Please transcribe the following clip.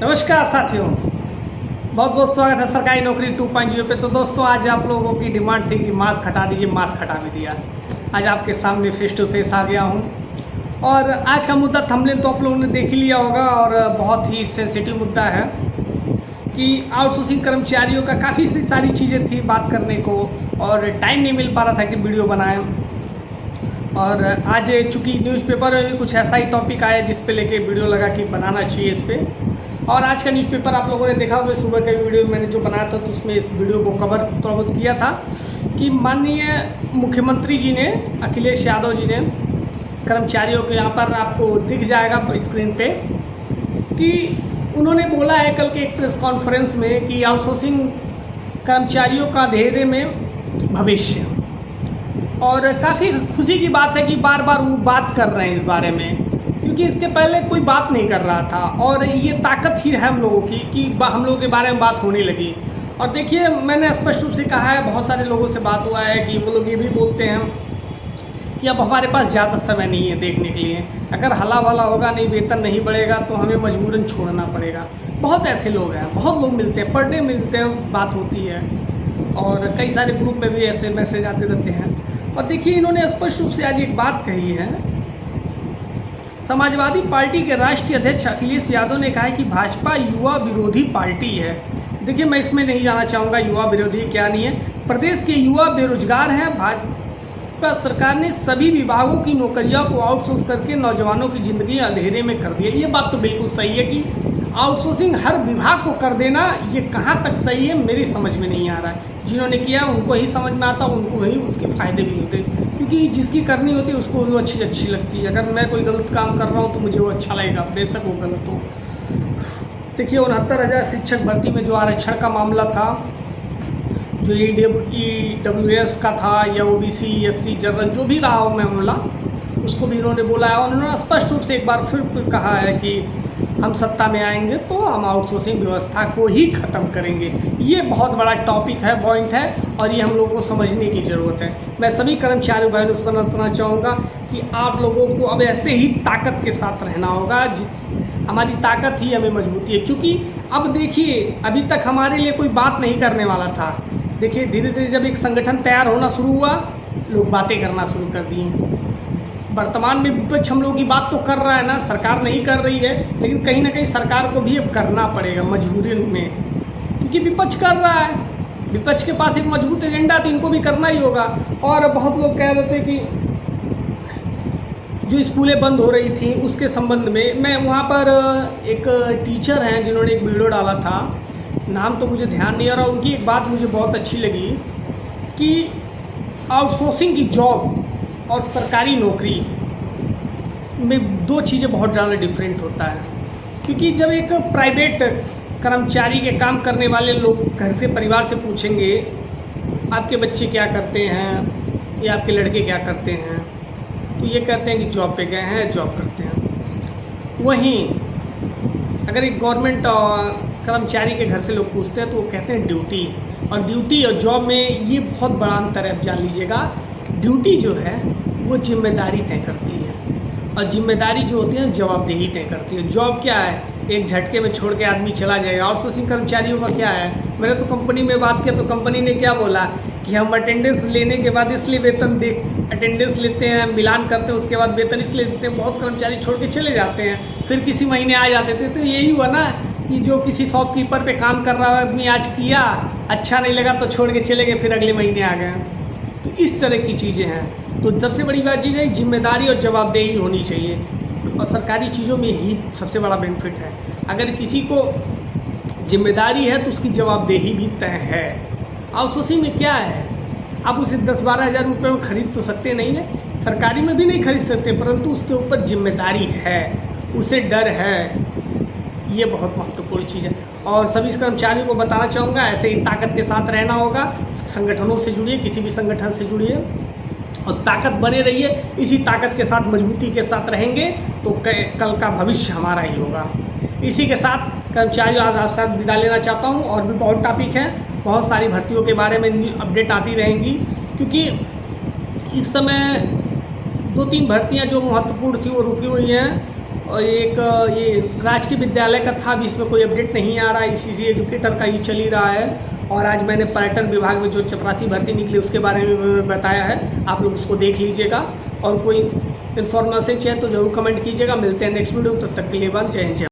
नमस्कार साथियों, बहुत बहुत स्वागत है सरकारी नौकरी 2.0 पे। तो दोस्तों, आज आप लोगों की डिमांड थी कि मास्क हटा दीजिए, मास्क हटा भी दिया। आज आपके सामने फेस टू फेस आ गया हूँ और आज का मुद्दा थंबनेल तो आप लोगों ने देख ही लिया होगा और बहुत ही सेंसिटिव मुद्दा है कि आउटसोर्सिंग कर्मचारियों का काफ़ी सारी चीज़ें थी बात करने को और टाइम नहीं मिल पा रहा था कि वीडियो बनाएं। और आज चूँकि न्यूज़पेपर में भी कुछ ऐसा ही टॉपिक आया जिस पे लेके वीडियो लगा कि बनाना चाहिए इस पर। और आज का न्यूज़पेपर आप लोगों ने देखा होगा, सुबह के वीडियो मैंने जो बनाया था तो उसमें इस वीडियो को कवर थोड़ा बहुत किया था कि माननीय मुख्यमंत्री जी ने, अखिलेश यादव जी ने कर्मचारियों के, यहाँ पर आपको दिख जाएगा स्क्रीन पे, कि उन्होंने बोला है कल के एक प्रेस कॉन्फ्रेंस में कि आउटसोर्सिंग कर्मचारियों का अंधेरे में भविष्य। और काफ़ी खुशी की बात है कि बार बार वो बात कर रहे हैं इस बारे में, क्योंकि इसके पहले कोई बात नहीं कर रहा था और ये ताकत ही है हम लोगों की कि हम लोगों के बारे में बात होने लगी। और देखिए, मैंने स्पष्ट रूप से कहा है, बहुत सारे लोगों से बात हुआ है कि वो लोग ये भी बोलते हैं कि अब हमारे पास ज़्यादा समय नहीं है देखने के लिए, अगर हला भला होगा, नहीं वेतन नहीं बढ़ेगा तो हमें मजबूरन छोड़ना पड़ेगा। बहुत ऐसे लोग हैं, बहुत लोग मिलते हैं, पर डे मिलते हैं, बात होती है और कई सारे ग्रुप में भी ऐसे मैसेज आते रहते हैं। और देखिए, इन्होंने स्पष्ट रूप से आज एक बात कही है। समाजवादी पार्टी के राष्ट्रीय अध्यक्ष अखिलेश यादव ने कहा है कि भाजपा युवा विरोधी पार्टी है। देखिए, मैं इसमें नहीं जाना चाहूँगा युवा विरोधी क्या नहीं है। प्रदेश के युवा बेरोजगार हैं। भाजपा सरकार ने सभी विभागों की नौकरियों को आउटसोर्स करके नौजवानों की ज़िंदगी अंधेरे में कर दी है। ये बात तो बिल्कुल सही है कि आउटसोर्सिंग हर विभाग को कर देना, ये कहाँ तक सही है मेरी समझ में नहीं आ रहा है। जिन्होंने किया उनको ही समझ में आता, उनको ही उसके फ़ायदे भी मिलते, क्योंकि जिसकी करनी होती है उसको वो अच्छी लगती है। अगर मैं कोई गलत काम कर रहा हूँ तो मुझे वो अच्छा लगेगा, बेशक वो गलत हो। देखिए, 69,000 शिक्षक भर्ती में जो आरक्षण का मामला था, जो EWS का था या OBC SC जनरल जो भी रहा हो मामला, उसको भी इन्होंने बोला है। और उन्होंने स्पष्ट रूप से एक बार फिर कहा है कि हम सत्ता में आएंगे तो हम आउटसोर्सिंग व्यवस्था को ही ख़त्म करेंगे। ये बहुत बड़ा टॉपिक है, पॉइंट है और ये हम लोगों को समझने की ज़रूरत है। मैं सभी कर्मचारी भाइयों से बताना चाहूँगा कि आप लोगों को अब ऐसे ही ताकत के साथ रहना होगा। हमारी ताकत ही हमें मजबूती है, क्योंकि अब देखिए, अभी तक हमारे लिए कोई बात नहीं करने वाला था। देखिए, धीरे धीरे जब एक संगठन तैयार होना शुरू हुआ, लोग बातें करना शुरू कर दिए। वर्तमान में विपक्ष हम लोगों की बात तो कर रहा है ना, सरकार नहीं कर रही है, लेकिन कहीं ना कहीं सरकार को भी अब करना पड़ेगा मजबूरी में, क्योंकि विपक्ष कर रहा है। विपक्ष के पास एक मजबूत एजेंडा तो इनको भी करना ही होगा। और बहुत लोग कह रहे थे कि जो स्कूलें बंद हो रही थी उसके संबंध में, मैं वहाँ पर एक टीचर हैं जिन्होंने एक वीडियो डाला था, नाम तो मुझे ध्यान नहीं आ रहा, उनकी एक बात मुझे बहुत अच्छी लगी कि आउटसोर्सिंग की जॉब और सरकारी नौकरी में दो चीज़ें बहुत ज़्यादा डिफरेंट होता है। क्योंकि जब एक प्राइवेट कर्मचारी के काम करने वाले लोग घर से, परिवार से पूछेंगे आपके बच्चे क्या करते हैं या आपके लड़के क्या करते हैं, तो ये कहते हैं कि जॉब पे गए हैं, जॉब करते हैं। वहीं अगर एक गवर्नमेंट कर्मचारी के घर से लोग पूछते हैं तो वो कहते हैं ड्यूटी। और ड्यूटी और जॉब में ये बहुत बड़ा अंतर है, आप जान लीजिएगा। ड्यूटी जो है वो जिम्मेदारी तय करती है और जिम्मेदारी जो होती है जवाबदेही तय करती है। जॉब क्या है, एक झटके में छोड़ के आदमी चला जाएगा। आउटसोर्सिंग कर्मचारियों का क्या है, मैंने तो कंपनी में बात किया तो कंपनी ने क्या बोला कि हम अटेंडेंस लेने के बाद इसलिए वेतन अटेंडेंस लेते हैं, मिलान करते हैं, उसके बाद वेतन इसलिए देते हैं। बहुत कर्मचारी छोड़ के चले जाते हैं, फिर किसी महीने आ जाते थे। तो यही हुआ ना कि जो किसी शॉपकीपर पे काम कर रहा है आदमी, आज किया, अच्छा नहीं लगा तो छोड़ के चले गए, फिर अगले महीने आ गए। तो इस तरह की चीज़ें हैं। तो सबसे बड़ी बात चीज़ है जिम्मेदारी और जवाबदेही होनी चाहिए, और सरकारी चीज़ों में ही सबसे बड़ा बेनिफिट है। अगर किसी को जिम्मेदारी है तो उसकी जवाबदेही भी तय है। आउटसोर्सिंग में क्या है, आप उसे 10-12 हज़ार रुपये में खरीद तो सकते नहीं है, सरकारी में भी नहीं खरीद सकते, परंतु उसके ऊपर जिम्मेदारी है, उसे डर है। ये बहुत महत्वपूर्ण चीज़ है और सभी कर्मचारियों को बताना चाहूँगा, ऐसे ही ताकत के साथ रहना होगा। संगठनों से जुड़िए, किसी भी संगठन से जुड़िए और ताकत बने रहिए। इसी ताकत के साथ, मजबूती के साथ रहेंगे तो कल का भविष्य हमारा ही होगा। इसी के साथ कर्मचारियों आज आपके साथ विदा लेना चाहता हूँ। और भी बहुत टॉपिक हैं, बहुत सारी भर्तियों के बारे में अपडेट आती रहेंगी, क्योंकि इस समय 2-3 भर्तियाँ जो महत्वपूर्ण थी वो रुकी हुई हैं और एक ये राजकीय विद्यालय का था, अभी इसमें कोई अपडेट नहीं आ रहा है, ICC एजुकेटर का ही चल ही रहा है। और आज मैंने पर्यटन विभाग में जो चपरासी भर्ती निकली उसके बारे में बताया है, आप लोग उसको देख लीजिएगा। और कोई इन्फॉर्मेशन चाहिए तो ज़रूर कमेंट कीजिएगा। मिलते हैं नेक्स्ट वीडियो, तब तक के लिए जय हिंद।